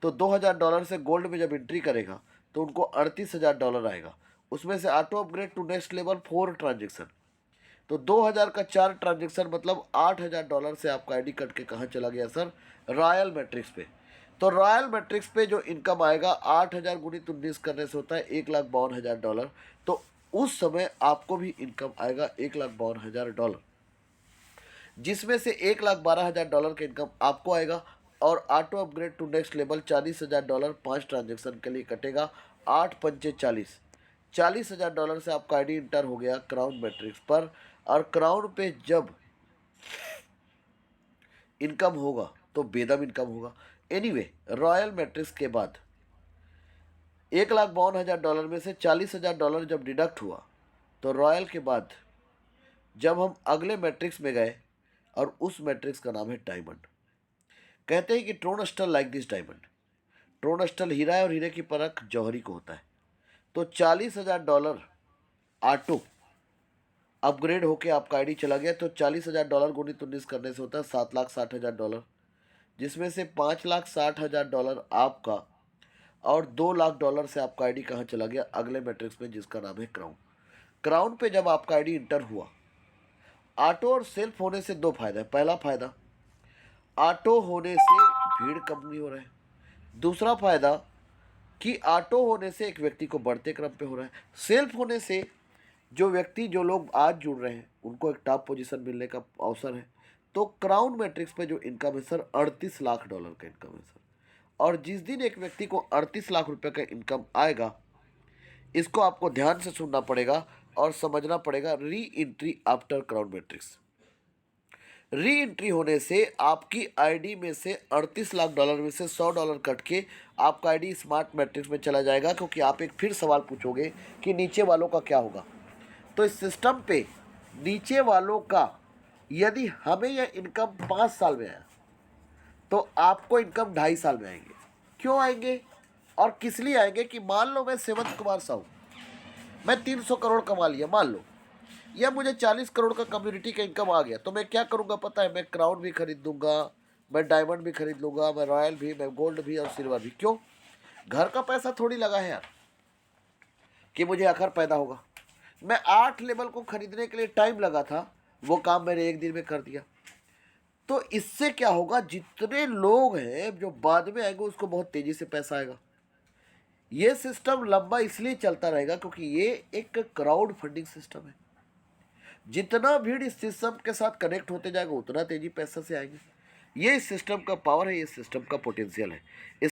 [SPEAKER 1] तो $2,000 से गोल्ड में जब एंट्री करेगा तो उनको $38,000 आएगा। उसमें से auto upgrade to next level 4 transaction, तो 2000 का 4 ट्रांजेक्शन मतलब $8,000 से आपका आईडी कट के कहाँ चला गया सर? रॉयल मैट्रिक्स पे। तो रॉयल मैट्रिक्स पे जो इनकम आएगा 8,000 गुणित 19 करने से होता है $1,52,000। तो उस समय आपको भी इनकम आएगा $1,52,000, जिसमें से $1,12,000 का इनकम आपको आएगा और auto upgrade to next level $40,000 5 transaction के लिए कटेगा। 8 पंचे 40,000 से आपका आईडी इंटर हो गया क्राउन मैट्रिक्स पर। और क्राउन पे जब इनकम होगा तो बेदम इनकम होगा। एनीवे, रॉयल मैट्रिक्स के बाद $1,52,000 में से $40,000 जब डिडक्ट हुआ तो रॉयल के बाद जब हम अगले मैट्रिक्स में गए और उस मैट्रिक्स का नाम है डायमंड। कहते हैं कि ट्रोन स्टल लाइक दिस डायमंड, ट्रोन स्टल हीरा है और हीरे की परख जौहरी को होता है। तो $40,000 ऑटो अपग्रेड होके आपका आईडी चला गया। तो $40,000 गुणित 19 करने से होता है $7,60,000, जिसमें से $5,60,000 आपका और $2,00,000 से आपका आईडी कहाँ चला गया? अगले मैट्रिक्स में जिसका नाम है क्राउन। क्राउन पे जब आपका आईडी इंटर हुआ, ऑटो और सेल्फ होने से 2 फायदा है। पहला फायदा, ऑटो होने से भीड़ कम नहीं हो रहा है। दूसरा फायदा, कि ऑटो होने से एक व्यक्ति को बढ़ते क्रम पे हो रहा है, सेल्फ होने से जो लोग आज जुड़ रहे हैं उनको एक टॉप पोजीशन मिलने का अवसर है। तो क्राउन मैट्रिक्स पे जो इनकम है सर, $38 लाख का इनकम है सर। और जिस दिन एक व्यक्ति को 38 लाख रुपए का इनकम आएगा, इसको आपको ध्यान से सुनना पड़ेगा और समझना पड़ेगा। Re entry after crown matrix, re entry होने से आपकी आईडी में से $38 लाख में से $100 कट के आपका आईडी स्मार्ट मैट्रिक्स में चला जाएगा, क्योंकि आप एक फिर सवाल पूछोगे कि नीचे वालों का क्या होगा। तो इस सिस्टम पे नीचे वालों का, यदि हमें यह इनकम 5 साल में आया तो आपको इनकम 2.5 साल में आएंगे। क्यों आएंगे और किस लिए आएंगे? कि मान लो मैं सेवंत कुमार साहू, मैं 300 करोड़ कमा लिया मान लो, या मुझे 40 करोड़ का कम्युनिटी का इनकम आ गया, तो मैं क्या करूंगा पता है? मैं क्राउन भी खरीद लूंगा, मैं डायमंड भी खरीद लूंगा, मैं रॉयल भी, मैं गोल्ड भी और सिल्वर भी। क्यों? घर का पैसा थोड़ी लगा है यार कि मुझे आखिर पैदा होगा। मैं 8 लेवल को खरीदने के लिए टाइम लगा था, वो काम मैंने एक दिन में कर दिया। तो इससे क्या होगा? जितने लोग हैं जो बाद में आएंगे उसको बहुत तेजी से पैसा आएगा। ये सिस्टम लंबा इसलिए चलता रहेगा क्योंकि ये एक क्राउड फंडिंग सिस्टम है। जितना भीड़ इस सिस्टम के साथ कनेक्ट होते जाएगा उतना तेजी पैसा से आएंगे। ये इस सिस्टम का पावर है, ये सिस्टम का पोटेंशियल है।